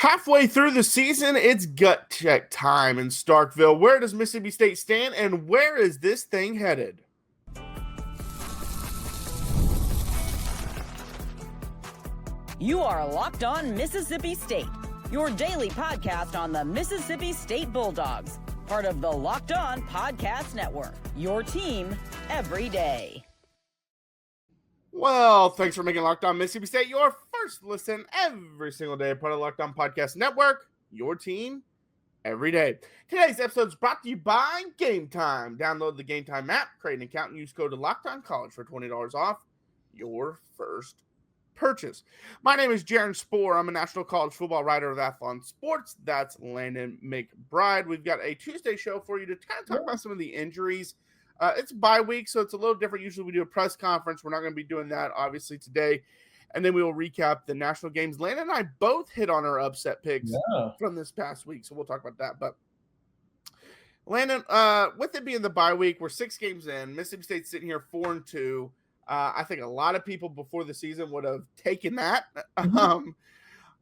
Halfway through the season, it's gut check time in Starkville. Where does Mississippi State stand, and where is this thing headed? You are Locked On Mississippi State, your daily podcast on the Mississippi State Bulldogs, part of the Locked On Podcast Network, your team every day. Well, thanks for making Locked On Mississippi State your first listen every single day, part of the Locked On Podcast Network, your team every day. Today's episode is brought to you by Gametime. Download the Gametime app, create an account, and use code LOCKEDONCollege for $20 off your first purchase. My name is Jaron Spor. I'm a national college football writer of Athlon Sports. That's Landon McBride. We've got a Tuesday show for you to kind of talk about some of the injuries. It's a bye week, so it's a little different. Usually we do a press conference. We're not going to be doing that, obviously, today. And then we will recap the national games. Landon and I both hit on our upset picks from this past week, so we'll talk about that. But Landon, with it being the bye week, we're 6 games in. Mississippi State's sitting here 4-2. I think a lot of people before the season would have taken that.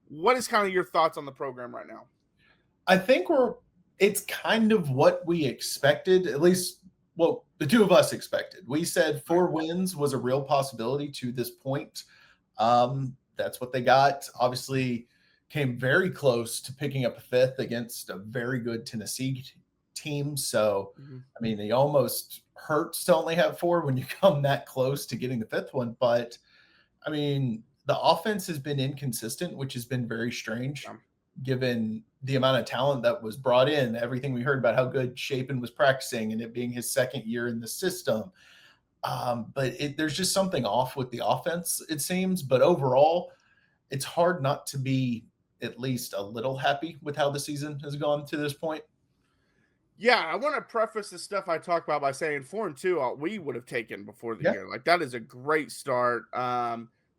What is kind of your thoughts on the program right now? I think it's kind of what we expected, at least well, the two of us expected. We said 4 wins was a real possibility to this point. That's what they got. Obviously came very close to picking up a 5th against a very good Tennessee team. So, I mean, it almost hurts to only have 4 when you come that close to getting the 5th one. But, I mean, the offense has been inconsistent, which has been very strange given the amount of talent that was brought in, everything we heard about how good Shapen was practicing and it being his second year in the system. But there's just something off with the offense, it seems. But overall, it's hard not to be at least a little happy with how the season has gone to this point. Yeah, I want to preface the stuff I talked about by saying 4-2 we would have taken before the year. Like, that is a great start.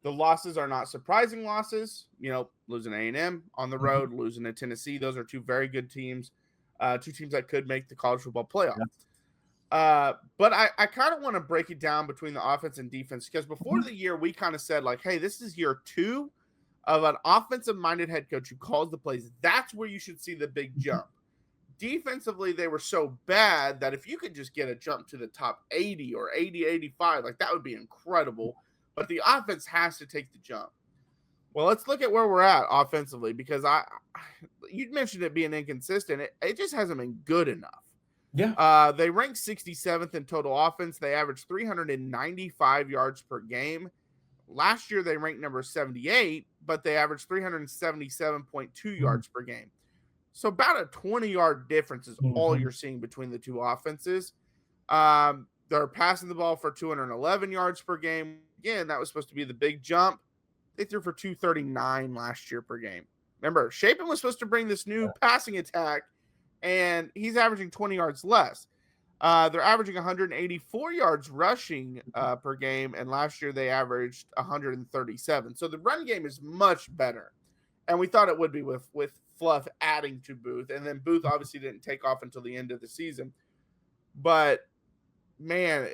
The losses are not surprising losses. You know, losing A&M on the road, losing to Tennessee. Those are 2 very good teams, 2 teams that could make the college football playoff. But I kind of want to break it down between the offense and defense because before the year, we kind of said, like, hey, this is year 2 of an offensive-minded head coach who calls the plays. That's where you should see the big jump. Defensively, they were so bad that if you could just get a jump to the top 80 or 80, 85, like that would be incredible. But the offense has to take the jump. Well, let's look at where we're at offensively because you mentioned it being inconsistent. It just hasn't been good enough. Yeah. They ranked 67th in total offense. They averaged 395 yards per game. Last year, they ranked number 78, but they averaged 377.2 yards per game. So about a 20-yard difference is all you're seeing between the 2 offenses. They're passing the ball for 211 yards per game. Again, that was supposed to be the big jump. They threw for 239 last year per game. Remember, Shapen was supposed to bring this new passing attack, and he's averaging 20 yards less. They're averaging 184 yards rushing per game, and last year they averaged 137. So the run game is much better, and we thought it would be with Fluff adding to Booth, and then Booth obviously didn't take off until the end of the season. But, man,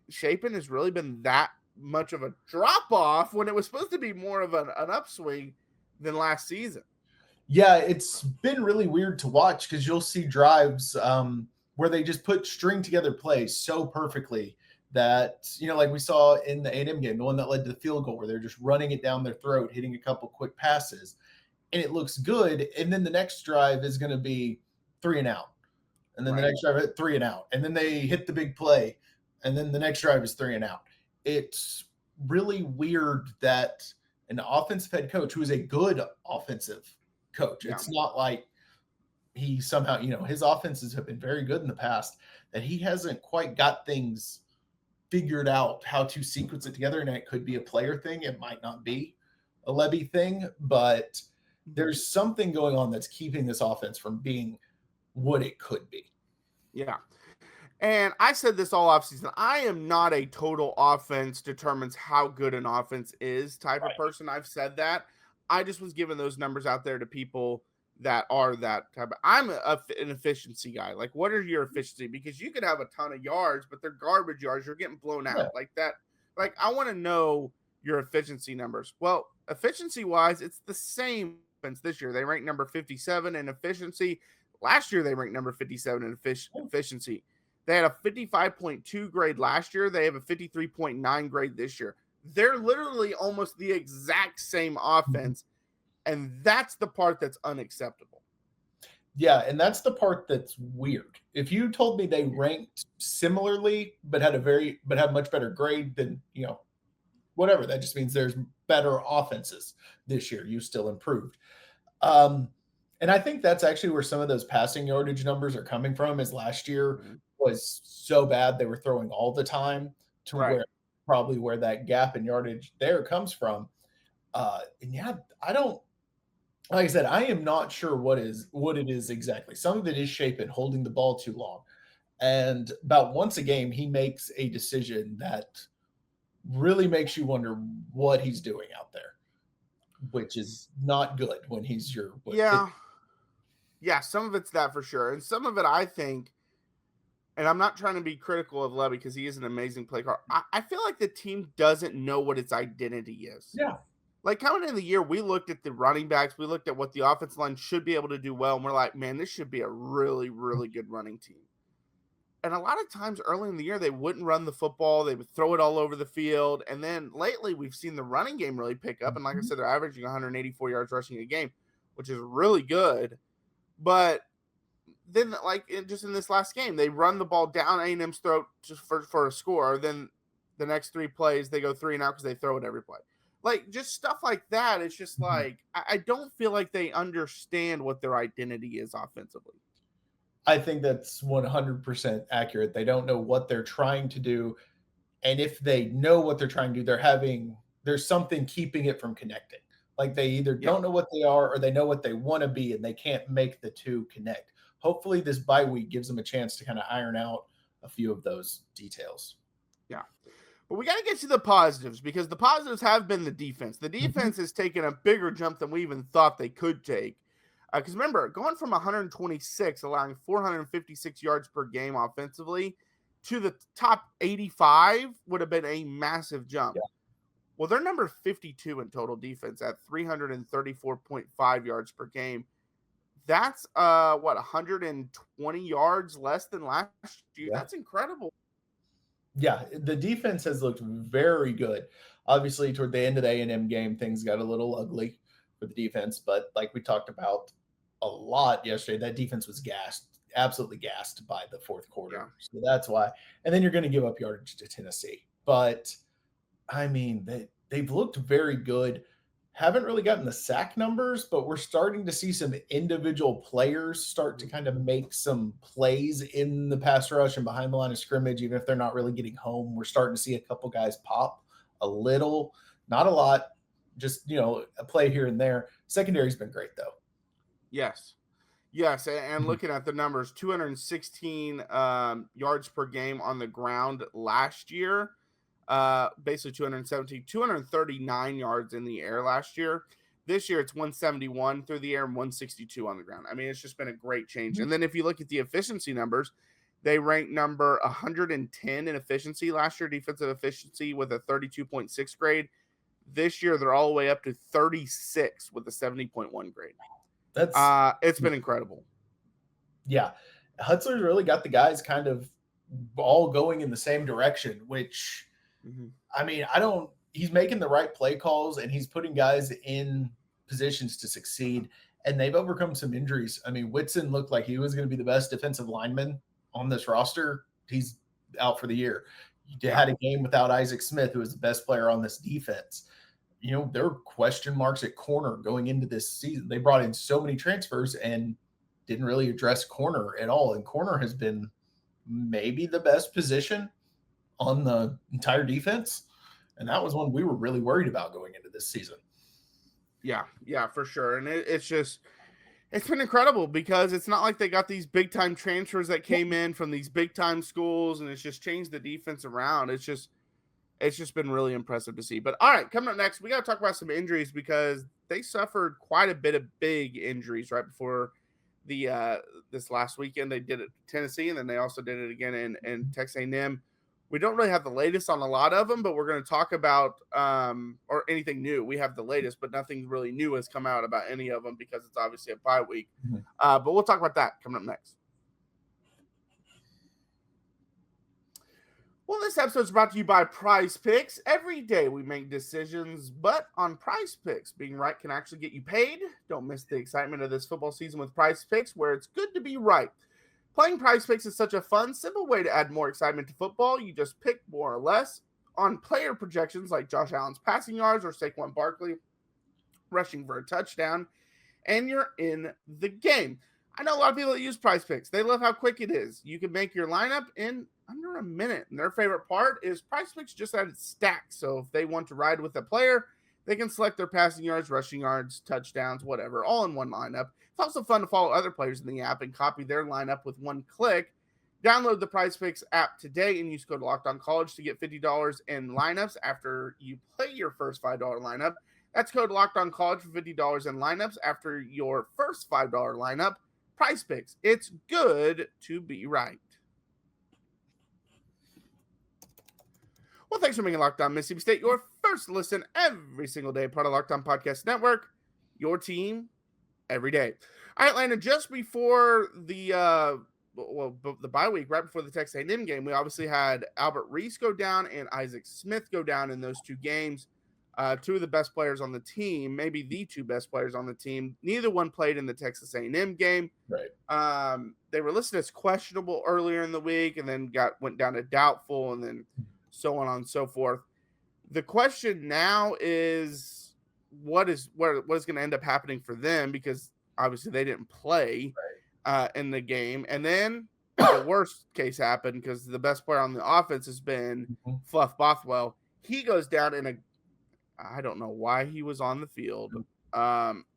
Shapen has really been that much of a drop-off when it was supposed to be more of an upswing than last season. Yeah, it's been really weird to watch because you'll see drives where they just string together plays so perfectly that, you know, like we saw in the A&M game, the one that led to the field goal where they're just running it down their throat, hitting a couple quick passes, and it looks good. And then the next drive is going to be 3 and out. And then the next drive, 3 and out. And then they hit the big play. And then the next drive is 3 and out. It's really weird that an offensive head coach who is a good offensive coach, it's not like he somehow, you know, his offenses have been very good in the past, that he hasn't quite got things figured out how to sequence it together. And it could be a player thing. It might not be a Levy thing, but there's something going on that's keeping this offense from being what it could be. Yeah. And I said this all offseason. I am not a total offense determines how good an offense is type of person. I've said that. I just was giving those numbers out there to people that are that type of. I'm an efficiency guy. Like, what are your efficiency? Because you could have a ton of yards, but they're garbage yards. You're getting blown out like that. Like, I want to know your efficiency numbers. Well, efficiency-wise, it's the same offense this year. They ranked number 57 in efficiency. Last year, they ranked number 57 in efficiency. They had a 55.2 grade last year. They have a 53.9 grade this year. They're literally almost the exact same offense, and that's the part that's unacceptable. Yeah, and that's the part that's weird. If you told me they ranked similarly but had much better grade, then whatever. That just means there's better offenses this year. You still improved. And I think that's actually where some of those passing yardage numbers are coming from, is last year was so bad they were throwing all the time to where that gap in yardage there comes from. And yeah, like I said, I am not sure what it is exactly. Some of it is shape and holding the ball too long. And about once a game, he makes a decision that really makes you wonder what he's doing out there, which is not good when he's your Yeah, some of it's that for sure. And some of it, I think, and I'm not trying to be critical of Levy because he is an amazing play caller. I feel like the team doesn't know what its identity is. Yeah. Like coming in the year, we looked at the running backs. We looked at what the offensive line should be able to do well. And we're like, man, this should be a really, really good running team. And a lot of times early in the year, they wouldn't run the football. They would throw it all over the field. And then lately, we've seen the running game really pick up. And like I said, they're averaging 184 yards rushing a game, which is really good. But then, just in this last game, they run the ball down A&M's throat just for a score. Then the next 3 plays, they go 3 and out because they throw it every play. Like, just stuff like that. It's just like, I don't feel like they understand what their identity is offensively. I think that's 100% accurate. They don't know what they're trying to do. And if they know what they're trying to do, there's something keeping it from connecting. Like they either don't know what they are or they know what they want to be and they can't make the two connect. Hopefully this bye week gives them a chance to kind of iron out a few of those details. Yeah. But we got to get to the positives because the positives have been the defense. The defense has taken a bigger jump than we even thought they could take. Because remember, going from 126, allowing 456 yards per game offensively, to the top 85 would have been a massive jump. Yeah. Well, they're number 52 in total defense at 334.5 yards per game. That's 120 yards less than last year. Yeah. That's incredible. Yeah, the defense has looked very good. Obviously, toward the end of the A&M game, things got a little ugly for the defense. But like we talked about a lot yesterday, that defense was absolutely gassed by the fourth quarter. Yeah. So that's why. And then you're going to give up yardage to Tennessee. But, I mean, they've looked very good. Haven't really gotten the sack numbers, but we're starting to see some individual players start to kind of make some plays in the pass rush and behind the line of scrimmage, even if they're not really getting home. We're starting to see a couple guys pop a little, not a lot, just, a play here and there. Secondary's been great, though. Yes. And looking at the numbers, 216 yards per game on the ground last year. Basically 239 yards in the air last year. This year it's 171 through the air and 162 on the ground. I mean, it's just been a great change. And then if you look at the efficiency numbers, they ranked number 110 in efficiency last year, defensive efficiency with a 32.6 grade. This year they're all the way up to 36 with a 70.1 grade. It's been incredible. Yeah. Hutzler's really got the guys kind of all going in the same direction, which I mean, he's making the right play calls and he's putting guys in positions to succeed, and they've overcome some injuries. I mean, Whitson looked like he was going to be the best defensive lineman on this roster. He's out for the year. You had a game without Isaac Smith, who was the best player on this defense. There were question marks at corner going into this season. They brought in so many transfers and didn't really address corner at all. And corner has been maybe the best position on the entire defense. And that was one we were really worried about going into this season. Yeah, for sure. And it's been incredible because it's not like they got these big time transfers that came in from these big time schools and it's just changed the defense around. It's just been really impressive to see. But all right, coming up next, we got to talk about some injuries because they suffered quite a bit of big injuries right before the this last weekend. They did it in Tennessee, and then they also did it again in Texas A&M. We don't really have the latest on a lot of them, but we're going to talk about or anything new. We have the latest, but nothing really new has come out about any of them because it's obviously a bye week. But we'll talk about that coming up next. Well, this episode is brought to you by Prize Picks. Every day we make decisions, but on Prize Picks, being right can actually get you paid. Don't miss the excitement of this football season with Prize Picks, where it's good to be right. Playing Prize Picks is such a fun, simple way to add more excitement to football. You just pick more or less on player projections like Josh Allen's passing yards or Saquon Barkley rushing for a touchdown, and you're in the game. I know a lot of people that use Prize Picks. They love how quick it is. You can make your lineup in under a minute. And their favorite part is Prize Picks just added stacks. So if they want to ride with a player, they can select their passing yards, rushing yards, touchdowns, whatever, all in one lineup. It's also fun to follow other players in the app and copy their lineup with one click. Download the Prize Picks app today and use code LOCKEDONCollege to get $50 in lineups after you play your first $5 lineup. That's code LOCKEDONCollege for $50 in lineups after your first $5 lineup. Prize Picks. It's good to be right. Well, thanks for making Locked On Mississippi State your first listen every single day, part of Locked On Podcast Network, your team every day. All right, Landon, just before the bye week, right before the Texas A&M game, we obviously had Albert Reese go down and Isaac Smith go down in those two games. Two of the best players on the team, maybe the two best players on the team. Neither one played in the Texas A&M game. Right. They were listed as questionable earlier in the week, and then went down to doubtful, and then so on and so forth. The question now is what is going to end up happening for them, because obviously they didn't play in the game, and then the worst case happened because the best player on the offense has been Fluff Bothwell. He goes down in I don't know why he was on the field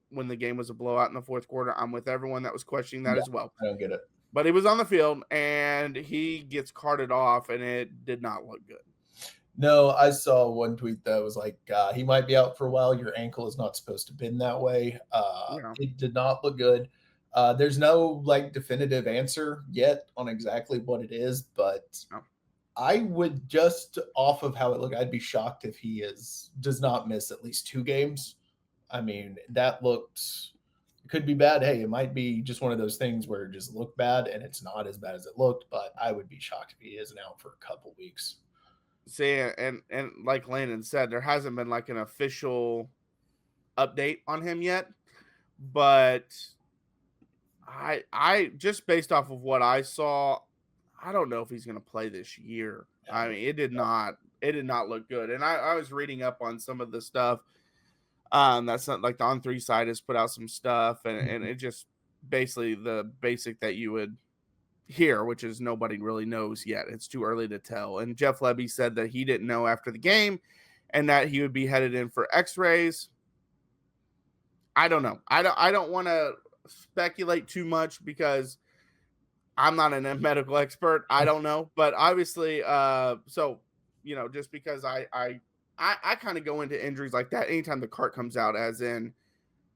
when the game was a blowout in the fourth quarter. I'm with everyone that was questioning that as well. I don't get it. But he was on the field, and he gets carted off, and it did not look good. No, I saw one tweet that was like, he might be out for a while. Your ankle is not supposed to bend that way. It did not look good. There's no definitive answer yet on exactly what it is, but I would, just off of how it looked, I'd be shocked if he does not miss at least 2 games. I mean, that it could be bad. Hey, it might be just one of those things where it just looked bad and it's not as bad as it looked, but I would be shocked if he isn't out for a couple weeks. See, and like Landon said, there hasn't been an official update on him yet, but I just based off of what I saw, I don't know if he's going to play this year. I mean, it did not look good. And I was reading up on some of the stuff. That's not the On3 side has put out some stuff, and it just basically the basic that you would hear, which is nobody really knows yet. It's too early to tell. And Jeff Lebby said that he didn't know after the game and that he would be headed in for x-rays. I don't know. I don't want to speculate too much because I'm not a medical expert. I don't know. But obviously, just because I kind of go into injuries like that anytime the cart comes out, as in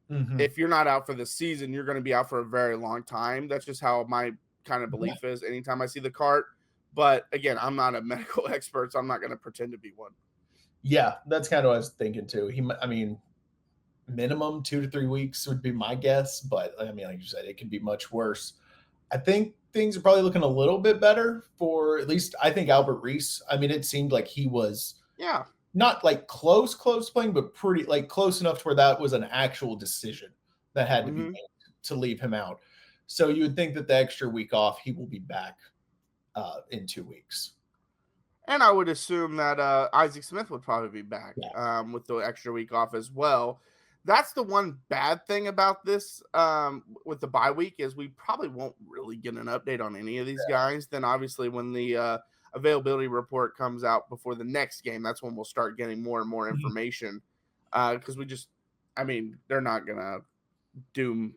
if you're not out for the season, you're going to be out for a very long time. That's just how my kind of belief is anytime I see the cart. But again, I'm not a medical expert, so I'm not going to pretend to be one. Yeah, that's kind of what I was thinking too. Minimum 2 to 3 weeks would be my guess, but like you said, it can be much worse. I think things are probably looking a little bit better for, at least I think, Albert Reese. It seemed like he was not close playing, but pretty close enough to where that was an actual decision that had to be made to leave him out. So you would think that the extra week off, he will be back in 2 weeks. And I would assume that Isaac Smith would probably be back with the extra week off as well. That's the one bad thing about this with the bye week is we probably won't really get an update on any of these guys. Then obviously when the availability report comes out before the next game, that's when we'll start getting more and more information because they're not going to do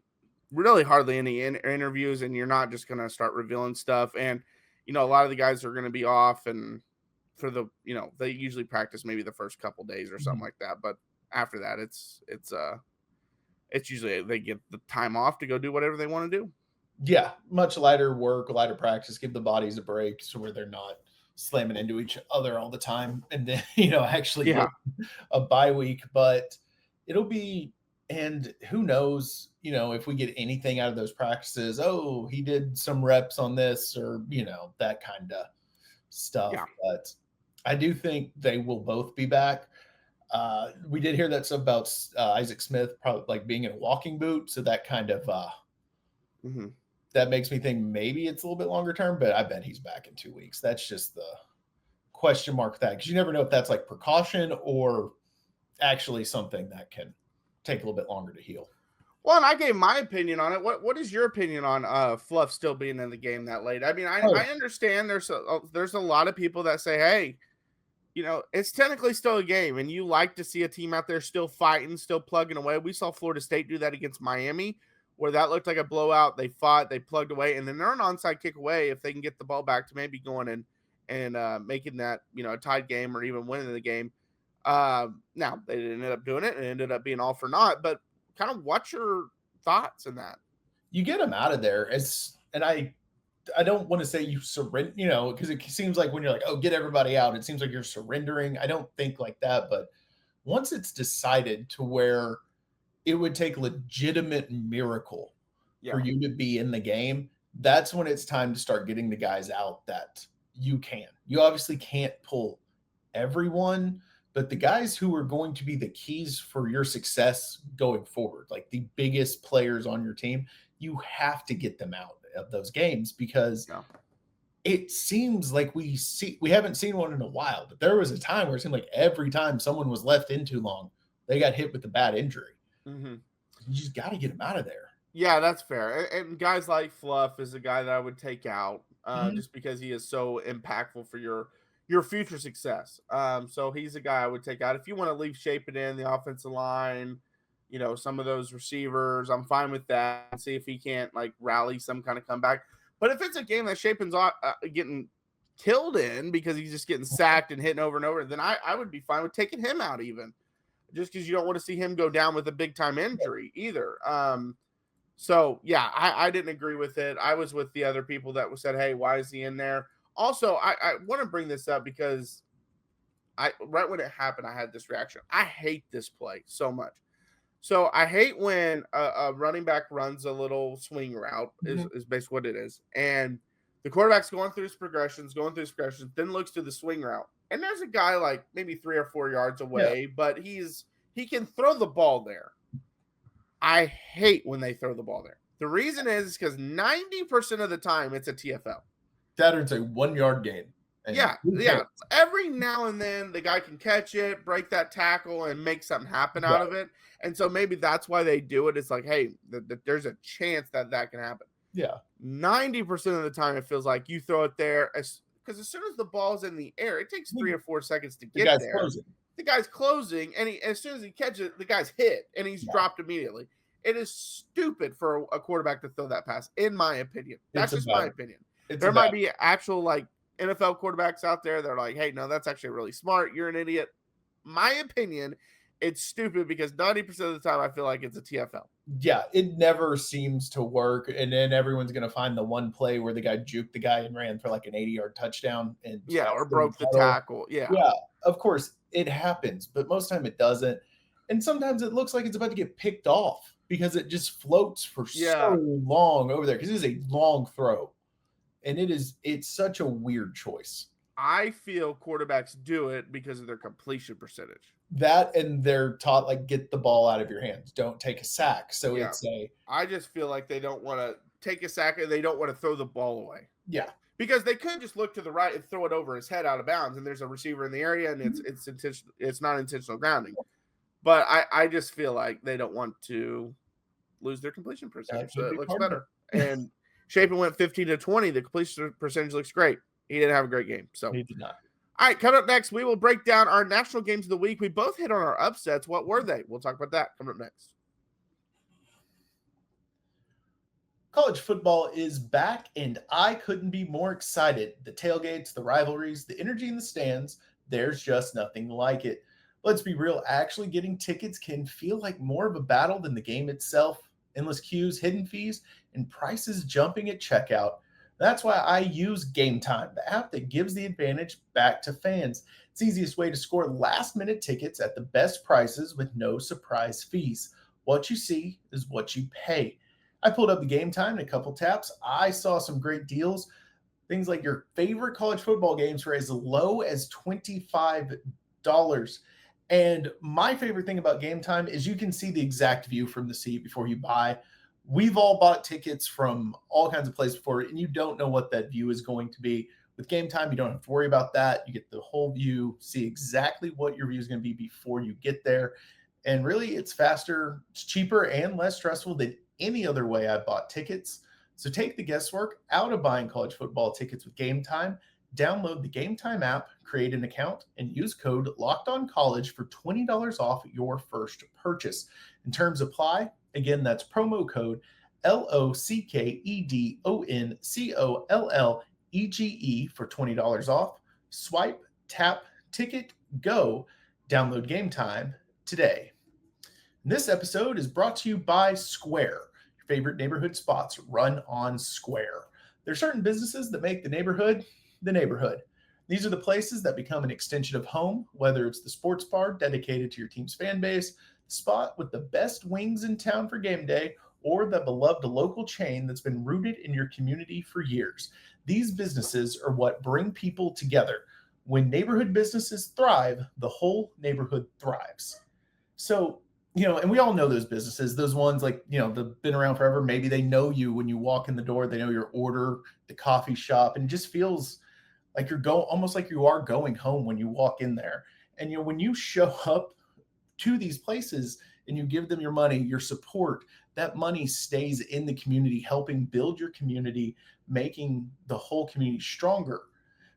really hardly any interviews, and you're not just going to start revealing stuff. And, a lot of the guys are going to be off, and for the, they usually practice maybe the first couple days or something like that. But after that, it's usually they get the time off to go do whatever they want to do. Yeah. Much lighter work, lighter practice, give the bodies a break so where they're not slamming into each other all the time and then, actually Yeah. get a bye week. But it'll be, and who knows, if we get anything out of those practices. Oh, he did some reps on this or, that kind of stuff. Yeah. But I do think they will both be back. We did hear that stuff about Isaac Smith probably like being in a walking boot. So that kind of, that makes me think maybe it's a little bit longer term, but I bet he's back in 2 weeks. That's just the question mark that, because you never know if that's like precaution or actually something that can take a little bit longer to heal. Well, and I gave my opinion on it. What is your opinion on Fluff still being in the game that late? I mean, I understand there's a lot of people that say, hey, it's technically still a game, and you like to see a team out there still fighting, still plugging away. We saw Florida State do that against Miami, where that looked like a blowout. They fought, they plugged away, and then they're an onside kick away if they can get the ball back to maybe going and making that, a tied game or even winning the game. Now, they ended up doing it, and it ended up being all for naught, but kind of what's your thoughts in that? You get them out of there, and I don't want to say you surrender, because it seems like when you're like, oh, get everybody out, it seems like you're surrendering. I don't think like that, but once it's decided to where it would take legitimate miracle for you to be in the game, that's when it's time to start getting the guys out that you can. You obviously can't pull everyone, but the guys who are going to be the keys for your success going forward, like the biggest players on your team, you have to get them out of those games, because it seems like we haven't seen one in a while, but there was a time where it seemed like every time someone was left in too long, they got hit with a bad injury. You just got to get them out of there. Yeah, that's fair. And guys like Fluff is a guy that I would take out just because he is so impactful for your future success. So he's a guy I would take out. If you want to leave Shapen in the offensive line, some of those receivers, I'm fine with that. And see if he can't like rally some kind of comeback. But if it's a game that Shapen's getting killed in because he's just getting sacked and hitting over and over, then I would be fine with taking him out even. Just because you don't want to see him go down with a big time injury either. So yeah, I didn't agree with it. I was with the other people that said, hey, why is he in there? Also, I want to bring this up because right when it happened, I had this reaction. I hate this play so much. So I hate when a running back runs a little swing route is basically what it is. And the quarterback's going through his progressions, then looks to the swing route. And there's a guy like maybe 3 or 4 yards away, but he can throw the ball there. I hate when they throw the ball there. The reason is because 90% of the time it's a TFL. That is a 1 yard gain. Yeah. Every now and then the guy can catch it, break that tackle, and make something happen out of it. And so maybe that's why they do it. It's like, hey, there's a chance that can happen. Yeah. 90% of the time it feels like you throw it there because as soon as the ball's in the air, it takes 3 or 4 seconds to get there. The guy's closing, and as soon as he catches it, the guy's hit, and he's dropped immediately. It is stupid for a quarterback to throw that pass, in my opinion. That's just my opinion. There might be actual like NFL quarterbacks out there that are like, hey, no, that's actually really smart. You're an idiot. My opinion, it's stupid because 90% of the time I feel like it's a TFL. Yeah, it never seems to work. And then everyone's going to find the one play where the guy juked the guy and ran for like an 80-yard touchdown. And or broke the tackle. Yeah, of course it happens, but most of the time it doesn't. And sometimes it looks like it's about to get picked off because it just floats for so long over there because it is a long throw. And it's such a weird choice. I feel quarterbacks do it because of their completion percentage. That, and they're taught like get the ball out of your hands, don't take a sack. So I just feel like they don't want to take a sack and they don't want to throw the ball away. Yeah, because they could just look to the right and throw it over his head out of bounds, and there's a receiver in the area, and it's intentional. It's not intentional grounding. But I just feel like they don't want to lose their completion percentage, so it looks better. And Shapen went 15-20. The completion percentage looks great. He didn't have a great game. So he did not. All right, coming up next, we will break down our national games of the week. We both hit on our upsets. What were they? We'll talk about that coming up next. College football is back, and I couldn't be more excited. The tailgates, the rivalries, the energy in the stands, there's just nothing like it. Let's be real, actually getting tickets can feel like more of a battle than the game itself. Endless queues, hidden fees, and prices jumping at checkout. That's why I use Gametime, the app that gives the advantage back to fans. It's the easiest way to score last-minute tickets at the best prices with no surprise fees. What you see is what you pay. I pulled up the Gametime in a couple taps. I saw some great deals. Things like your favorite college football games for as low as $25. And my favorite thing about Gametime is you can see the exact view from the seat before you buy. We've all bought tickets from all kinds of places before, and you don't know what that view is going to be. With Gametime, you don't have to worry about that. You get the whole view, see exactly what your view is going to be before you get there. And really, it's faster, it's cheaper, and less stressful than any other way I've bought tickets. So take the guesswork out of buying college football tickets with Gametime. Download the Gametime app, create an account, and use code LOCKEDONCollege for $20 off your first purchase. In terms apply. Again, that's promo code LOCKEDONCOLLEGE for $20 off. Swipe, tap, ticket, go. Download Gametime today. This episode is brought to you by Square. Your favorite neighborhood spots run on Square. There are certain businesses that make the neighborhood the neighborhood. These are the places that become an extension of home, whether it's the sports bar dedicated to your team's fan base, the spot with the best wings in town for game day, or the beloved local chain that's been rooted in your community for years. These businesses are what bring people together. When neighborhood businesses thrive, the whole neighborhood thrives. So, and we all know those businesses, those ones like, they've been around forever. Maybe they know you when you walk in the door, they know your order, the coffee shop, and it just feels like almost like you are going home when you walk in there. And, when you show up to these places and you give them your money, your support, that money stays in the community, helping build your community, making the whole community stronger.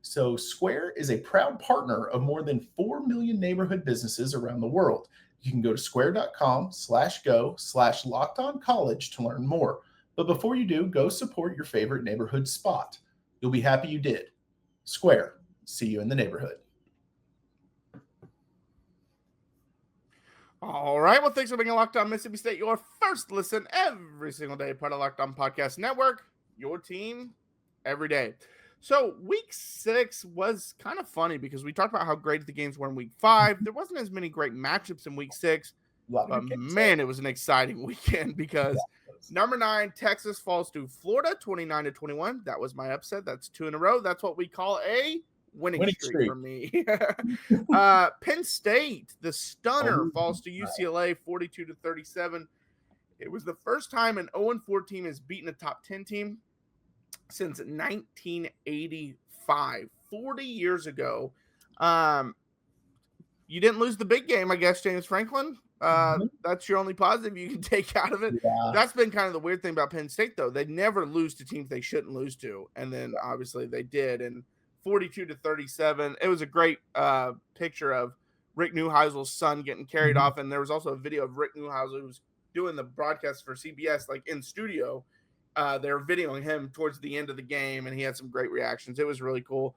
So Square is a proud partner of more than 4 million neighborhood businesses around the world. You can go to square.com/go/lockedoncollege to learn more. But before you do, go support your favorite neighborhood spot. You'll be happy you did. Square. See you in the neighborhood. All right. Well, thanks for being Locked On Mississippi State, your first listen every single day, part of Locked On Podcast Network, your team every day. So week 6 was kind of funny because we talked about how great the games were in week 5. There wasn't as many great matchups in week 6. But man, it was an exciting weekend because number 9, Texas falls to Florida 29-21. That was my upset. That's 2 in a row. That's what we call a winning streak for me. Penn State, the stunner, falls to UCLA 42-37. It was the first time an 0-4 team has beaten a top 10 team since 1985, 40 years ago. You didn't lose the big game, I guess, James Franklin. That's your only positive you can take out of it. Yeah. That's been kind of the weird thing about Penn State, though. They never lose to teams they shouldn't lose to, and then obviously they did. And 42-37, it was a great picture of Rick Neuheisel's son getting carried off, and there was also a video of Rick Neuheisel who was doing the broadcast for CBS, like in studio. They were videoing him towards the end of the game, and he had some great reactions. It was really cool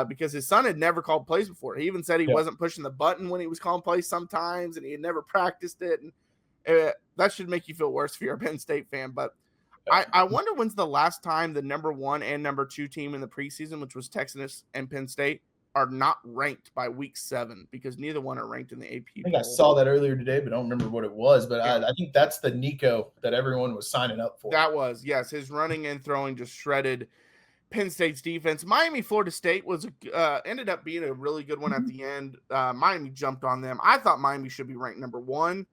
because his son had never called plays before. He even said he wasn't pushing the button when he was calling plays sometimes, and he had never practiced it. And that should make you feel worse if you're a Penn State fan. But I wonder when's the last time the number 1 and number 2 team in the preseason, which was Texas and Penn State, are not ranked by week 7, because neither one are ranked in the AP. I think I saw that earlier today, but I don't remember what it was. But I think that's the Nico that everyone was signing up for. That was, yes. His running and throwing just shredded Penn State's defense. Miami, Florida State was ended up being a really good one at the end. Miami jumped on them. I thought Miami should be ranked number 1.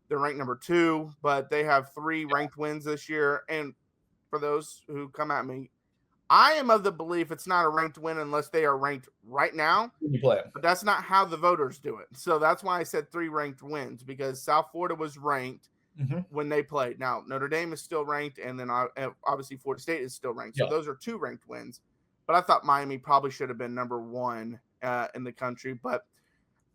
They're ranked number 2, but they have 3 ranked wins this year. And for those who come at me, I am of the belief it's not a ranked win unless they are ranked right now. You play. But that's not how the voters do it. So that's why I said 3 ranked wins, because South Florida was ranked when they played. Now, Notre Dame is still ranked, and then obviously Florida State is still ranked. So those are 2 ranked wins. But I thought Miami probably should have been number 1 in the country. But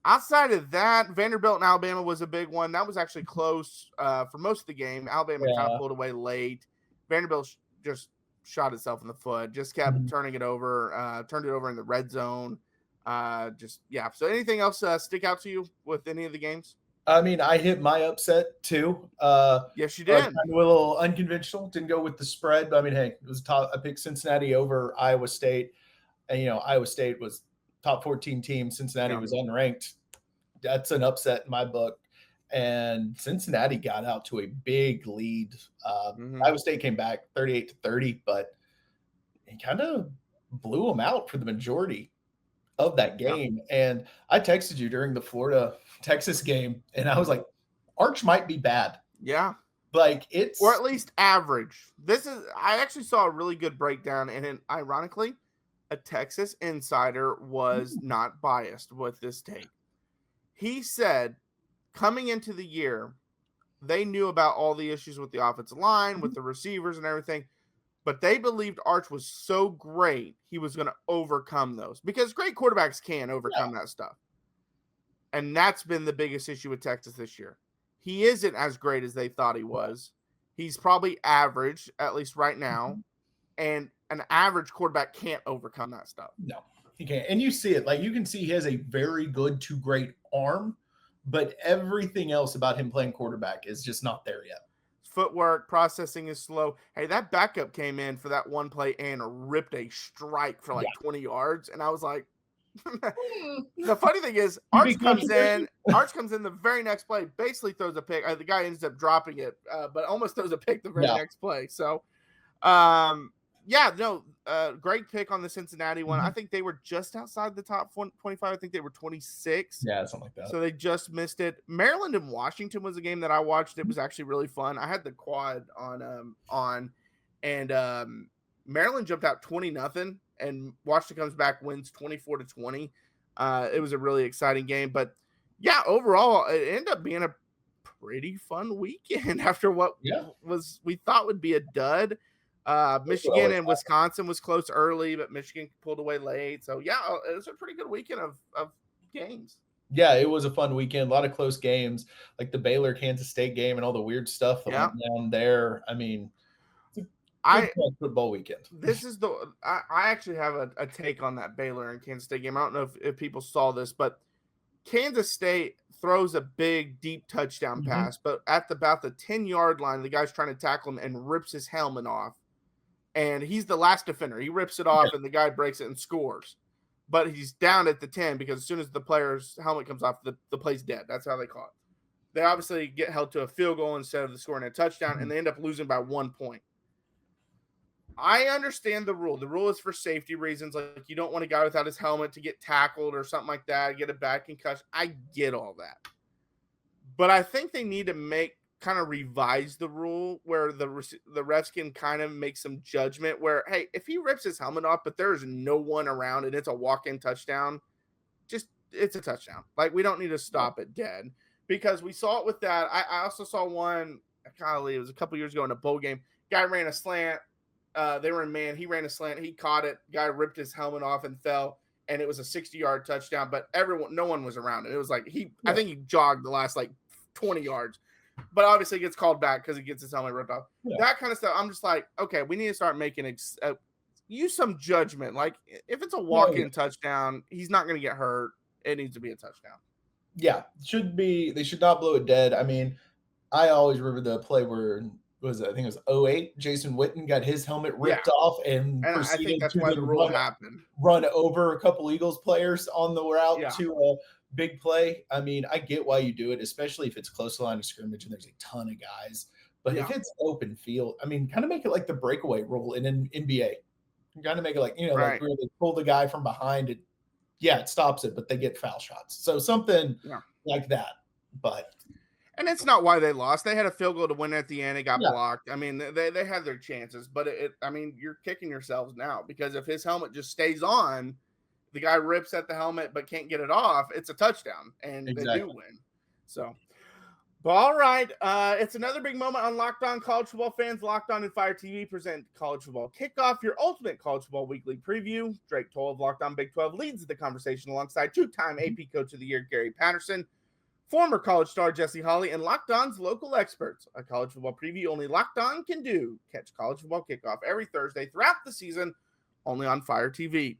outside of that, Vanderbilt and Alabama was a big one. That was actually close for most of the game. Alabama kind of pulled away late. Vanderbilt just shot itself in the foot, just kept turning it over, turned it over in the red zone. So anything else stick out to you with any of the games? I mean, I hit my upset too. Yes, you Kind did. of a little unconventional. Didn't go with the spread, but I mean, hey, it was top. I picked Cincinnati over Iowa State, and Iowa State was top 14 team. Cincinnati Yeah. was unranked. That's an upset in my book. And Cincinnati got out to a big lead. Iowa State came back 38-30, but he kind of blew them out for the majority of that game. And I texted you during the Florida Texas game, and I was like, Arch might be bad. Yeah. Like it's or at least average. I actually saw a really good breakdown, and ironically, a Texas insider was not biased with this take. He said coming into the year, they knew about all the issues with the offensive line, with the receivers and everything, but they believed Arch was so great he was going to overcome those, because great quarterbacks can overcome that stuff. And that's been the biggest issue with Texas this year. He isn't as great as they thought he was. He's probably average, at least right now. And an average quarterback can't overcome that stuff. No, he can't. And you see it. Like, you can see he has a very good to great arm, but everything else about him playing quarterback is just not there yet. Footwork, processing is slow. Hey, that backup came in for that one play and ripped a strike for like 20 yards. And I was like, the funny thing is, Arch comes in the very next play, basically throws a pick. The guy ends up dropping it, but almost throws a pick the very next play. So, great pick on the Cincinnati one. I think they were just outside the top 25. I think they were 26. Yeah, something like that. So they just missed it. Maryland and Washington was a game that I watched. It was actually really fun. I had the quad on, and Maryland jumped out 20-0. And Washington comes back, wins 24-20. It was a really exciting game. But, yeah, overall, it ended up being a pretty fun weekend after what we thought would be a dud. Michigan and Wisconsin was close early, but Michigan pulled away late. So, yeah, it was a pretty good weekend of games. Yeah, it was a fun weekend. A lot of close games, like the Baylor-Kansas State game and all the weird stuff that went down there. I mean – football weekend. I actually have a take on that Baylor and Kansas State game. I don't know if people saw this, but Kansas State throws a big deep touchdown pass, but at about the 10-yard line, the guy's trying to tackle him and rips his helmet off. And he's the last defender. He rips it off and the guy breaks it and scores. But he's down at the 10 because as soon as the player's helmet comes off, the play's dead. That's how they call it. They obviously get held to a field goal instead of the scoring a touchdown, and they end up losing by 1 point. I understand the rule. The rule is for safety reasons. Like, you don't want a guy without his helmet to get tackled or something like that, get a bad concussion. I get all that. But I think they need to kind of revise the rule where the refs can kind of make some judgment where, hey, if he rips his helmet off, but there's no one around and it's a walk-in touchdown, it's a touchdown. Like, we don't need to stop it dead, because we saw it with that. I also saw one, golly, it was a couple years ago in a bowl game. Guy ran a slant. They were in man. He ran a slant. He caught it. Guy ripped his helmet off and fell, and it was a 60-yard touchdown. But no one was around it. It was like I think he jogged the last 20 yards, but obviously gets called back because he gets his helmet ripped off. Yeah. That kind of stuff. I'm just like, okay, we need to start making use some judgment. Like, if it's a walk-in touchdown, he's not going to get hurt. It needs to be a touchdown. Yeah, should be. They should not blow it dead. I mean, I always remember the play where. I think it was 2008. Jason Witten got his helmet ripped off and proceeded I think that's why the rule happened. Run over a couple Eagles players on the route to a big play. I mean, I get why you do it, especially if it's close to the line of scrimmage and there's a ton of guys. But if it's open field, I mean, kind of make it like the breakaway rule in an NBA. You kind of make it like, like where they pull the guy from behind it. Yeah, it stops it, but they get foul shots. So something like that. But and it's not why they lost. They had a field goal to win at the end. It got blocked. I mean, they had their chances, but I mean, you're kicking yourselves now, because if his helmet just stays on, the guy rips at the helmet but can't get it off, it's a touchdown, and they do win. So, but all right, it's another big moment on Locked On College Football fans. Locked On and Fire TV present College Football Kickoff, your ultimate college football weekly preview. Drake Toll of Locked On Big 12 leads the conversation alongside two-time AP Coach of the Year Gary Patterson, former college star Jesse Holley, and Locked On's local experts. A college football preview only Locked On can do. Catch College Football Kickoff every Thursday throughout the season, only on Fire TV.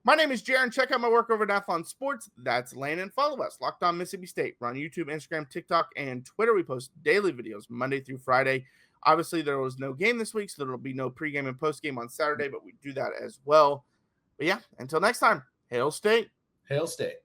My name is Jaron. Check out my work over at Athlon Sports. That's Landon. Follow us, Locked On Mississippi State. We're on YouTube, Instagram, TikTok, and Twitter. We post daily videos Monday through Friday. Obviously, there was no game this week, so there will be no pregame and postgame on Saturday, but we do that as well. But yeah, until next time, Hail State. Hail State.